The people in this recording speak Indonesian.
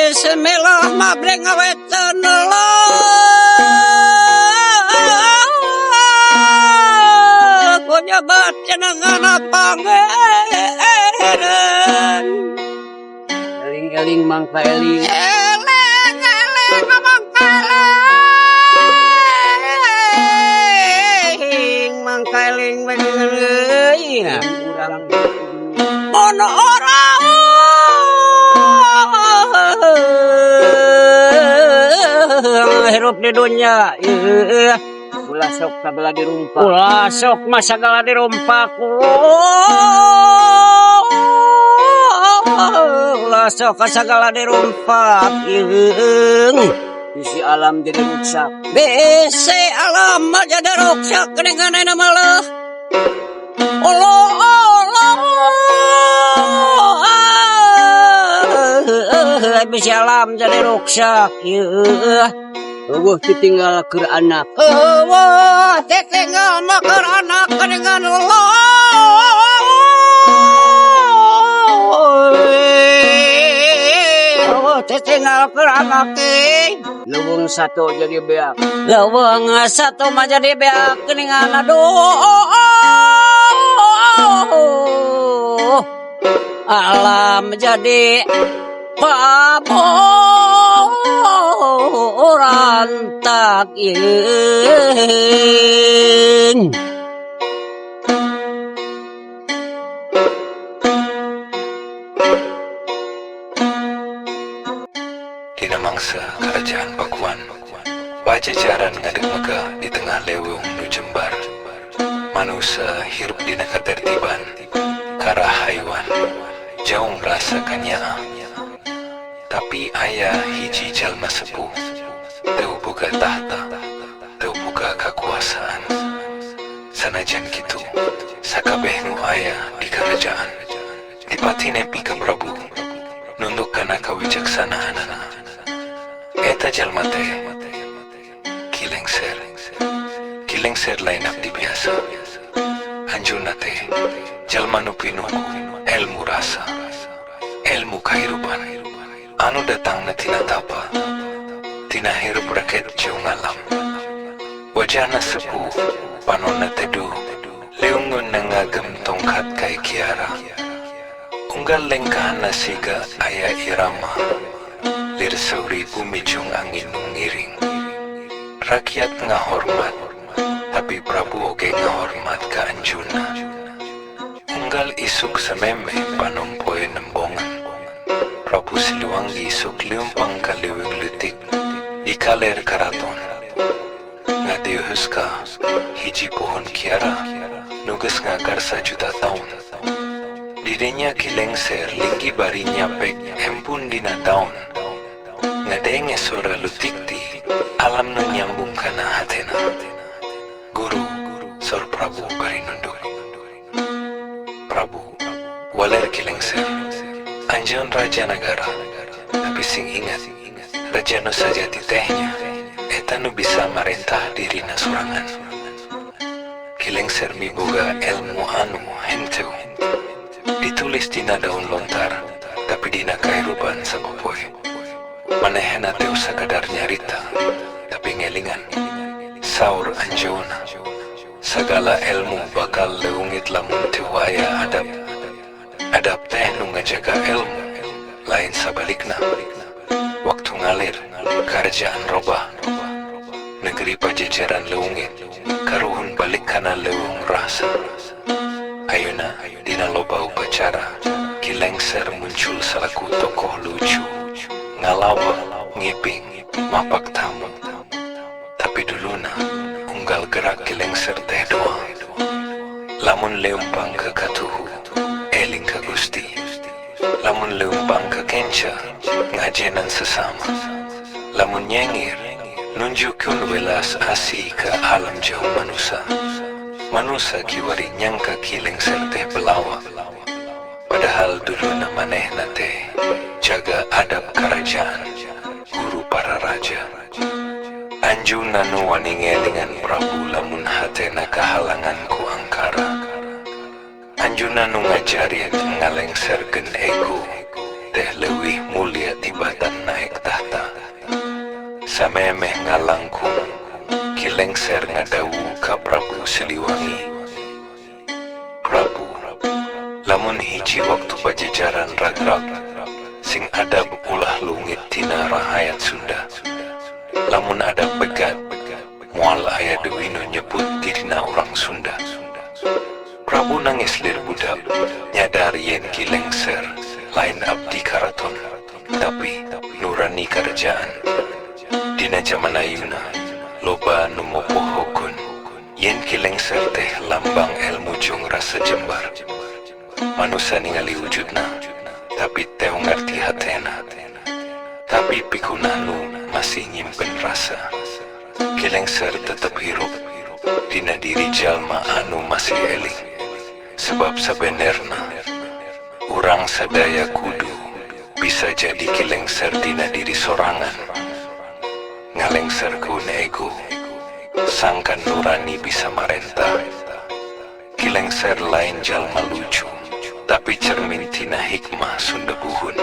Bismillah mabreng awetan lo punya bat jenengan pangeran eling-eling mangka eling mangka eling bener urang ono orang hirup di dunia ulah sok sagala dirumpak ulah sok mah sagala dirumpak ulah sok sagala dirumpak bisi alam jadi rusak bisi alam jadi rusak dengan nama Allah Allah bisi alam jadi rusak eueuh ditinggal keur anak ditinggal keur anak dengan Allah ditinggal keur anak leuweung satu jadi beak leuweung satu mah jadi beak dengan aduh alam jadi pamoran tak ing dina mangsa kerajaan Pakuan Pajajaran ngadeg megah di tengah leuweung nu jembar manusia hirup dina katertiban karah haywan jauh merasa kanyaa tapi ayah hiji jalma sepuh teu boga tahta teu boga kakuasaan sanajan kitu sakabeh nu aya di kerajaan dipati nepi ka Prabu nunduk kana kawijaksanaanana eta jalma teh Kilengser lain abdi biasa anjuna teh jalma nu pinuku ilmu rasa ilmu kahirupan anu datang na tina tapa tina hirup rakyat jauh ngalam wajahna sepuh panonna teduh leungun ngagem tongkat kai kiara unggal lengkahna siga aya irama lir sauri bumi jung angin ngiring rakyat ngahormat tapi Prabu oge ngahormat ka anjuna unggal isuk sememe panompoe nembongan Prabu Siliwangi isuk liumpang kaliwig letik di kaler karaton ngadiuhus ka hiji pohon kiara nugas ngagar sajuta tahun dirinya Kilengser linggi bari nyapek empun dina daun ngadenge sora lutikti alam nu nyambung kana hatena guru sor Prabu bari nunduk Prabu waler Kilengser anjeun raja negara tapi sing ingat raja nu sajati tehnya eta nu bisa marentah dirina sorangan Kilengser miboga ilmu anu henteu ditulis dina daun lontar tapi dina kahirupan sapopoe manehna teu sakadar nyarita tapi ngelingan saur anjeunna sagala ilmu bakal leungit lamun teu aya adab teh nu ngajaga ilmu lain sabalikna waktu ngalir kerajaan robah negeri Pajajaran leungit karuhun balik kana leuweung rasa ayeuna dina loba upacara Kilengser muncul salaku tokoh lucu ngalawa ngiping mapak tamu tapi duluna unggal gerak Kilengser teh doang lamun leumpang ke katuhu eling ka Gusti lamun leumpang ke kenca ngajenan sesama lamun nyengir nunjukkeun welas asih ke alam jauh manusia kiwari nyangka Kilengser teh pelawak padahal duluna manehna teh jaga adab kerajaan guru para raja anjuna nu wani ngelingan Prabu lamun hatena kahalangan ku angkara anjuna nu ngajarin ngalengserkeun ego teh lewih mulia tibatan naik tahta. Samemeh ngalangkung kilengser ngadawu ka Prabu Siliwangi. Prabu, lamun hiji waktu pajajaran ragrag sing adab ulah lungit tina rahayat Sunda. Lamun ada begat mual aya dewino nyebut dina orang Sunda. Prabu nangis lir budak nyadar yen kilengser lain abdi karaton tapi nurani kerajaan. Dina zaman ayeuna loba nu mopohokeun yen kilengser teh lambang ilmu jeung rasa jembar. Manusia ningali wujudna tapi teu ngarti hatena. Tapi pikunah nu masih nyimpen rasa. Kilengser tetep hirup dina diri jalma anu masih eling. Sebab sabenerna urang sadaya kudu bisa jadi kilengser dina diri sorangan. Ngalengser keun ego sangkan nurani bisa marentah. Kilengser lain jalma lucu tapi cermin tina hikmah Sunda buhun.